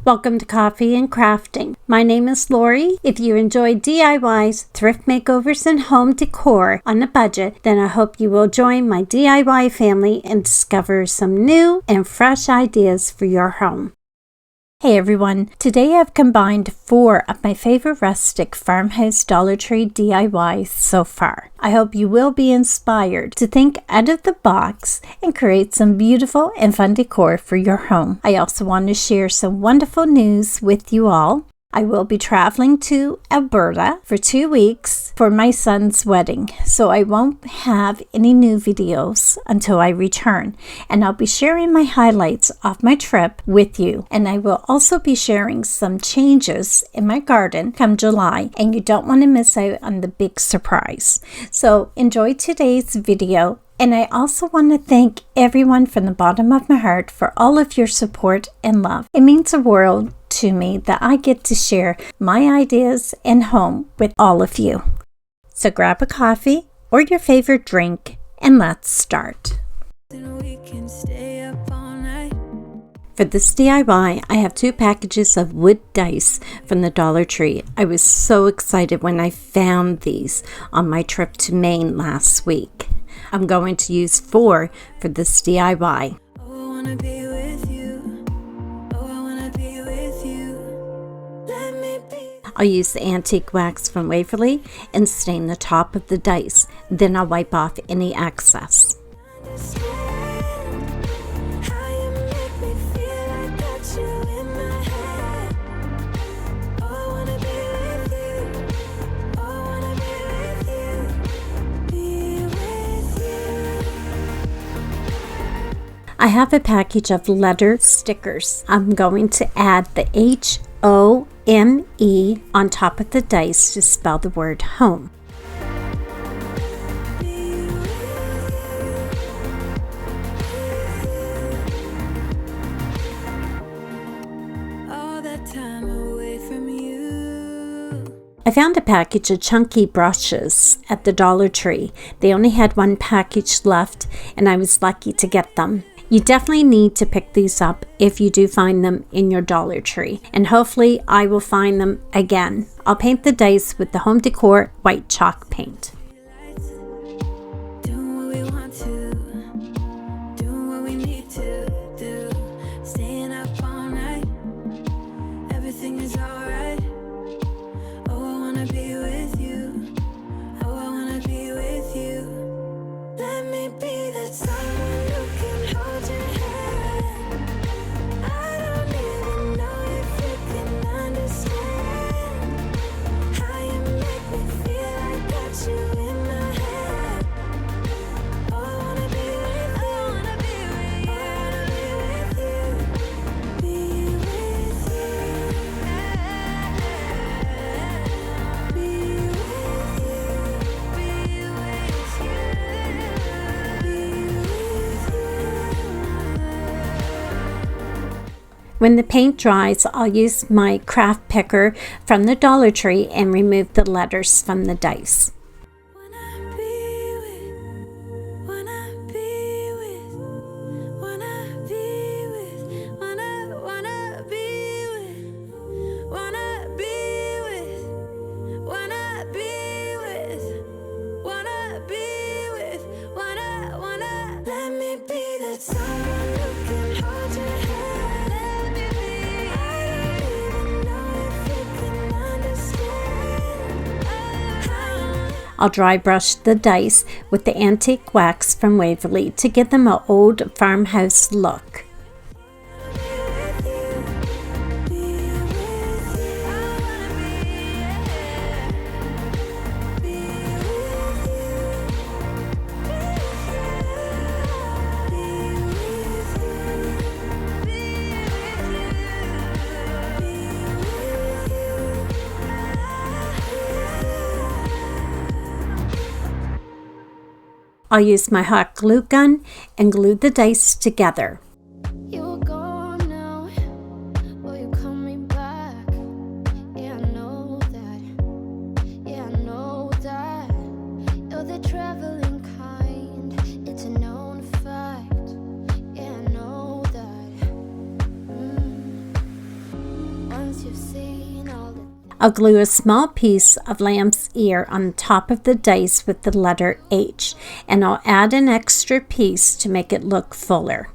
Welcome to Coffee and Crafting. My name is Lori. If you enjoy DIYs, thrift makeovers, and home decor on a budget, then I hope you will join my DIY family and discover some new and fresh ideas for your home. Hey everyone, today I've combined 4 of my favorite rustic farmhouse Dollar Tree DIYs so far. I hope you will be inspired to think out of the box and create some beautiful and fun decor for your home. I also want to share some wonderful news with you all. I will be traveling to Alberta for 2 weeks for my son's wedding, so I won't have any new videos until I return, and I'll be sharing my highlights of my trip with you, and I will also be sharing some changes in my garden come July, and you don't want to miss out on the big surprise. So enjoy today's video. And I also want to thank everyone from the bottom of my heart for all of your support and love. It means the world to me that I get to share my ideas and home with all of you. So grab a coffee or your favorite drink and let's start. For this DIY, I have 2 packages of wood dice from the Dollar Tree. I was so excited when I found these on my trip to Maine last week. I'm going to use 4 for this DIY. I'll use the antique wax from Waverly and stain the top of the dice. Then I'll wipe off any excess. I have a package of letter stickers. I'm going to add the H-O-M-E on top of the dice to spell the word home. I found a package of chunky brushes at the Dollar Tree. They only had 1 package left, and I was lucky to get them. You definitely need to pick these up if you do find them in your Dollar Tree, and hopefully I will find them again. I'll paint the dice with the Home Decor white chalk paint. When the paint dries, I'll use my craft picker from the Dollar Tree and remove the letters from the dice. I'll dry brush the dice with the antique wax from Waverly to give them an old farmhouse look. I'll use my hot glue gun and glue the dice together. I'll glue a small piece of lamb's ear on the top of the dice with the letter H, and I'll add an extra piece to make it look fuller.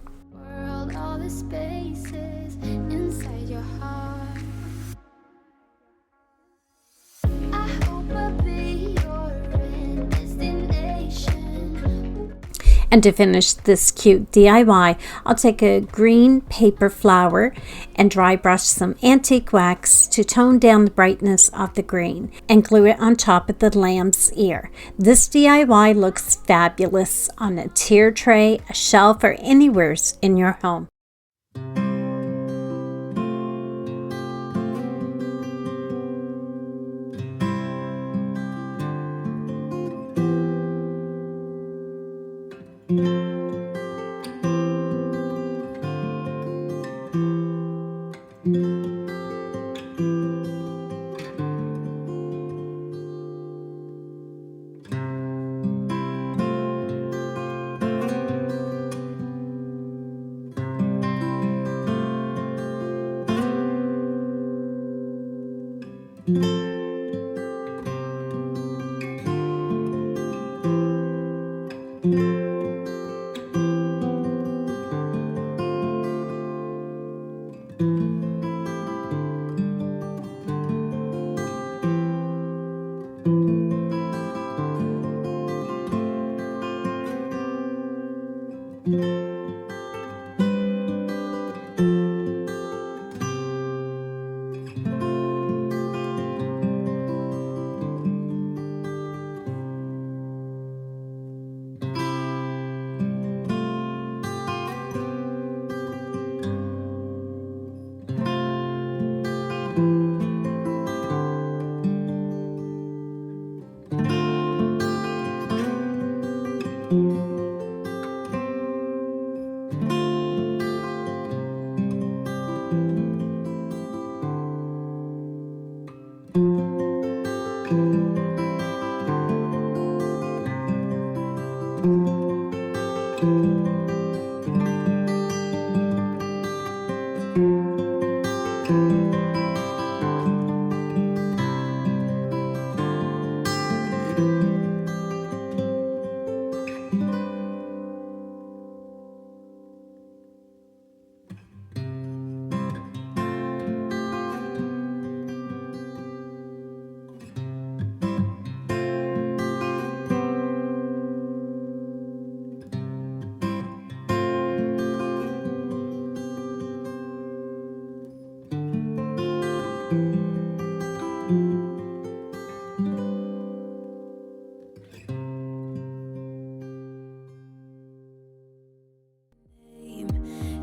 And to finish this cute DIY, I'll take a green paper flower and dry brush some antique wax to tone down the brightness of the green and glue it on top of the lamb's ear. This DIY looks fabulous on a tier tray, a shelf, or anywhere in your home.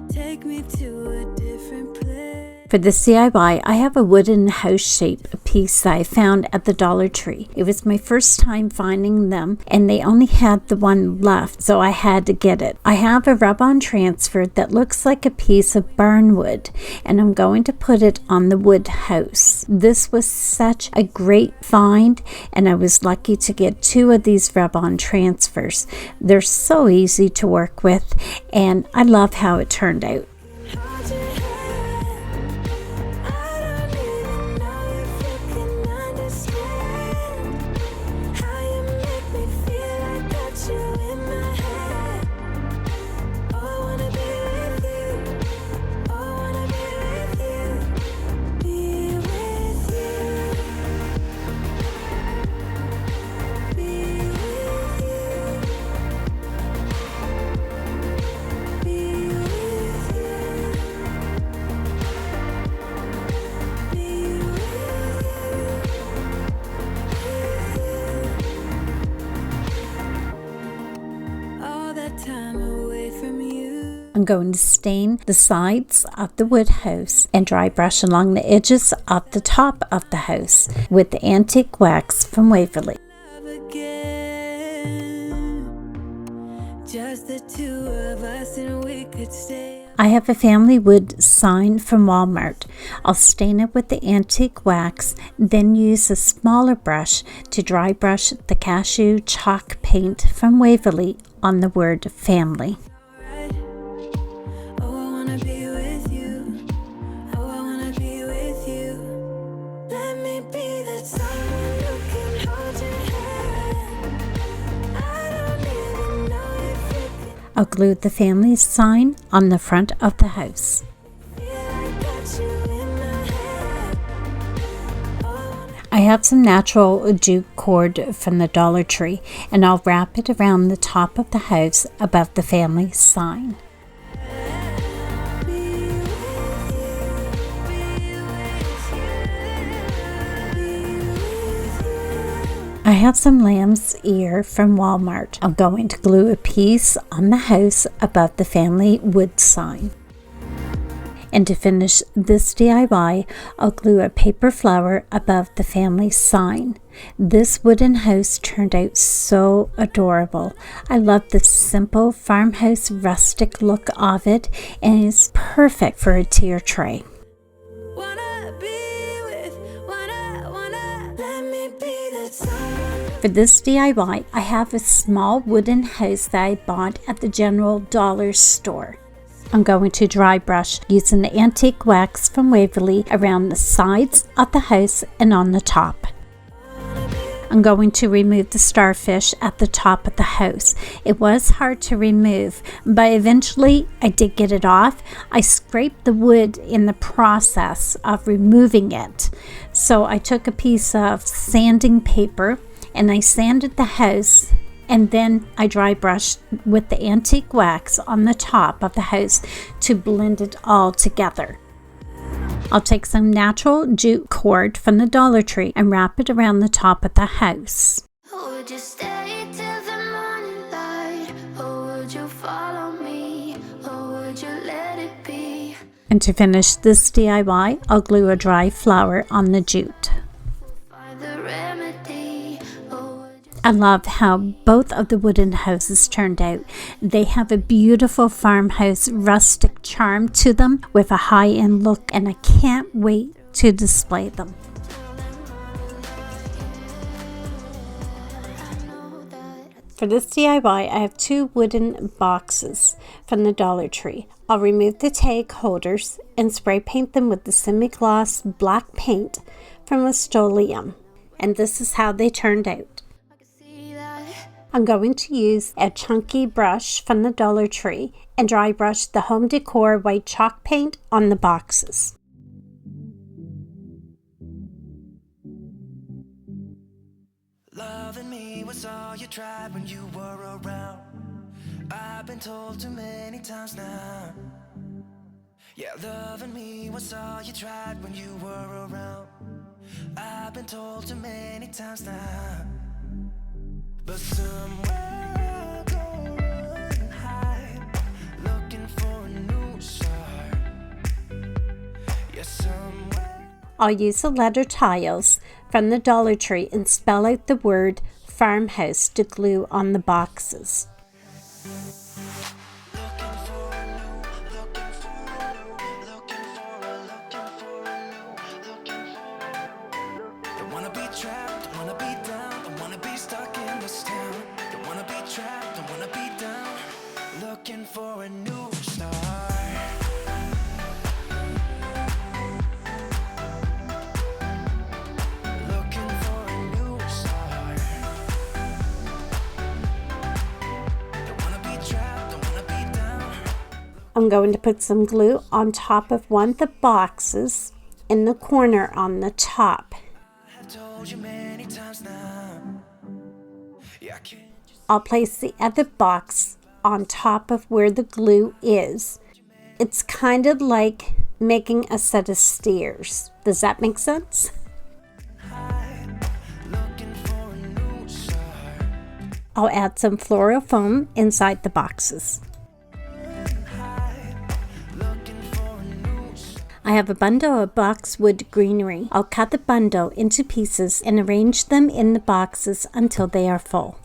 Take me to a different place. For this DIY, I have a wooden house shape piece that I found at the Dollar Tree. It was my first time finding them, and they only had the one left, so I had to get it. I have a rub-on transfer that looks like a piece of barnwood, and I'm going to put it on the wood house. This was such a great find, and I was lucky to get 2 of these rub-on transfers. They're so easy to work with, and I love how it turned out. I'm going to stain the sides of the wood house and dry brush along the edges of the top of the house with the antique wax from Waverly. Just the 2 of us and we could stay. I have a family wood sign from Walmart. I'll stain it with the antique wax, then use a smaller brush to dry brush the cashew chalk paint from Waverly on the word family. Oh, I wanna be with you. Oh, I wanna be with you. I'll glue the family sign on the front of the house. I have some natural jute cord from the Dollar Tree, and I'll wrap it around the top of the house above the family sign. I have some lamb's ear from Walmart. I'm going to glue a piece on the house above the family wood sign. And to finish this DIY, I'll glue a paper flower above the family sign. This wooden house turned out so adorable. I love the simple farmhouse rustic look of it, and it's perfect for a tier tray. For this DIY, I have a small wooden house that I bought at the General Dollar store. I'm going to dry brush using the antique wax from Waverly around the sides of the house and on the top. I'm going to remove the starfish at the top of the house. It was hard to remove, but eventually I did get it off. I scraped the wood in the process of removing it. So I took a piece of sanding paper and I sanded the house, and then I dry brushed with the antique wax on the top of the house to blend it all together. I'll take some natural jute cord from the Dollar Tree and wrap it around the top of the house. Would you stay till the morning light? Or would you follow me? Or would you let it be? And to finish this DIY, I'll glue a dry flower on the jute. Find the remedy. Or would you I love how both of the wooden houses turned out. They have a beautiful farmhouse rustic charm to them with a high-end look, and I can't wait to display them. For this DIY, I have 2 wooden boxes from the Dollar Tree. I'll remove the tag holders and spray paint them with the semi-gloss black paint from Rust-Oleum. And this is how they turned out. see that? I'm going to use a chunky brush from the Dollar Tree and dry brush the Home Decor white chalk paint on the boxes. Loving me was all you tried when you were around. I've been told too many times now. Yeah, loving me was all you tried when you were around. I've been told too many times now. But somewhere I go and hide, looking for a new start. Yeah, somewhere. I'll use the letter tiles from the Dollar Tree and spell out the word farmhouse to glue on the boxes. Don't wanna be trapped, don't wanna be down, don't wanna be stuck in this town. Don't wanna be trapped, don't wanna be down, looking for a new start. Looking for a new start. Don't wanna be trapped, don't wanna be down. I'm going to put some glue on top of one of the boxes in the corner on the top. I've told you many times now. Yeah, I can't. I'll place the other box on top of where the glue is. It's kind of like making a set of stairs. Does that make sense? Looking for a new start. I'll add some floral foam inside the boxes. Looking for a new start. I have a bundle of boxwood greenery. I'll cut the bundle into pieces and arrange them in the boxes until they are full.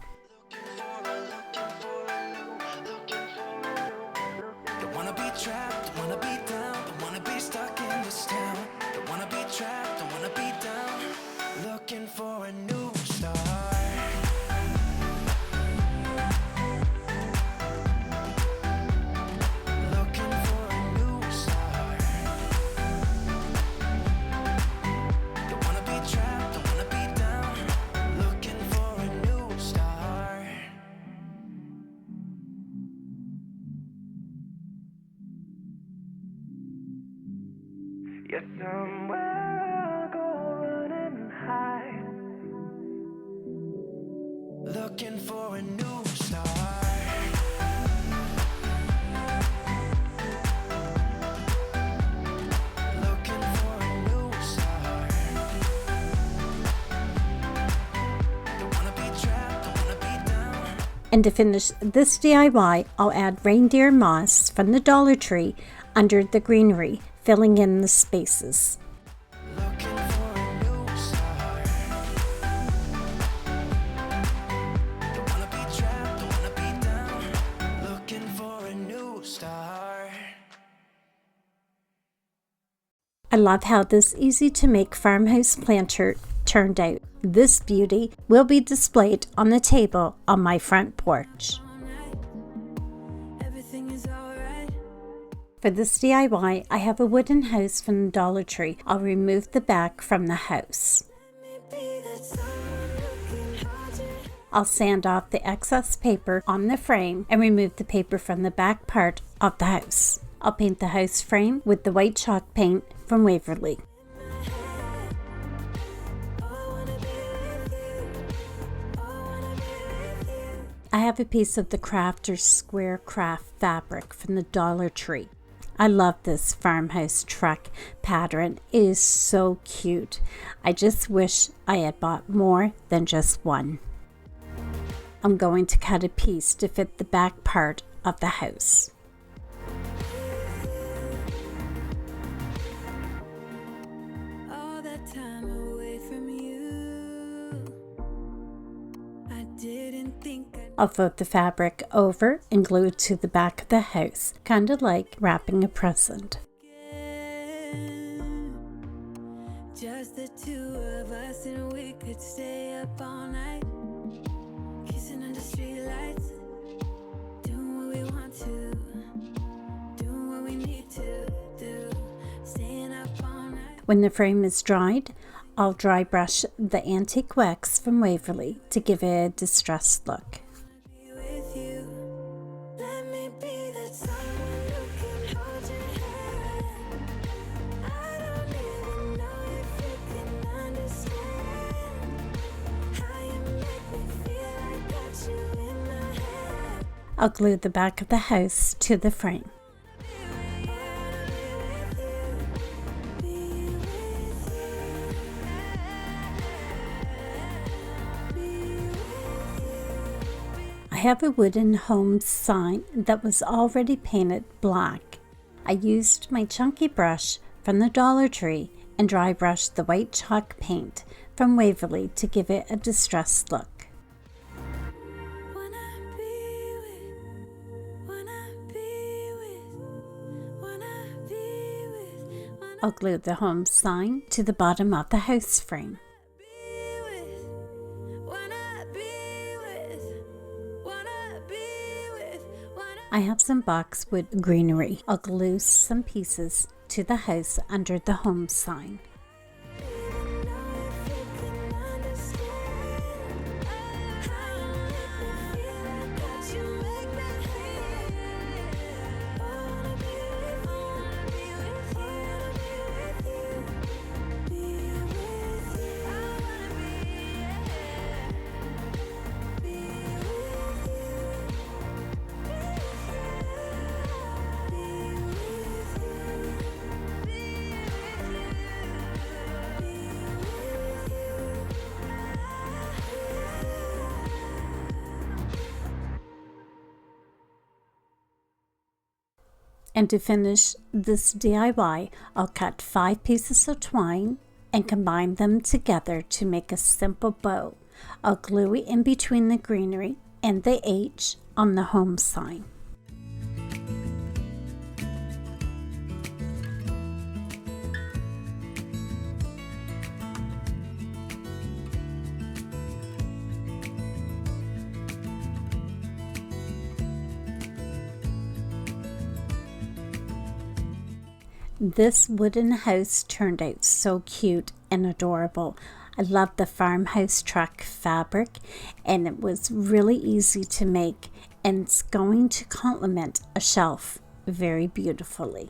Don't wanna be trapped, don't wanna be down, don't wanna be stuck in this town. Don't wanna be trapped, don't wanna be down, looking for a new start. Looking for a new start. Don't wanna be trapped, don't wanna be down, looking for a new start. Yeah, somewhere I'll go running and hide, looking for a new start. Looking for a new start. Don't wanna be trapped, don't wanna be down. And to finish this DIY, I'll add reindeer moss from the Dollar Tree under the greenery, filling in the spaces. Looking for a new start. Don't wanna be trapped, don't wanna be down. Looking for a new start. I love how this easy to make farmhouse planter turned out. This beauty will be displayed on the table on my front porch. Everything is alright. For this DIY, I have a wooden house from the Dollar Tree. I'll remove the back from the house. Maybe that's someone who can hold you. I'll sand off the excess paper on the frame and remove the paper from the back part of the house. I'll paint the house frame with the white chalk paint from Waverly. I have a piece of the Crafter's Square Craft fabric from the Dollar Tree. I love this farmhouse truck pattern. It is so cute. I just wish I had bought more than just one. I'm going to cut a piece to fit the back part of the house. All that time away from you. I didn't think I'll fold the fabric over and glue it to the back of the house, kind of like wrapping a present. just the two of us, and we could stay up all night, kissing under streetlights, doing what we want to, doing what we need to do, staying up all night. When the frame is dried, I'll dry brush the antique wax from Waverly to give it a distressed look. Be with you. Let me be that someone who can hold your hand. I don't even know if you can understand how you make me feel. I got you in my head. I'll glue the back of the house to the frame. I have a wooden home sign that was already painted black. I used my chunky brush from the Dollar Tree and dry brushed the white chalk paint from Waverly to give it a distressed look. Wanna be with, wanna be with, wanna be with, I'll glue the home sign to the bottom of the house frame. I have some boxwood greenery. I'll glue some pieces to the house under the home sign. And to finish this DIY, I'll cut 5 pieces of twine and combine them together to make a simple bow. I'll glue it in between the greenery and the H on the home sign. This wooden house turned out so cute and adorable. I love the farmhouse truck fabric, and it was really easy to make, and it's going to complement a shelf very beautifully.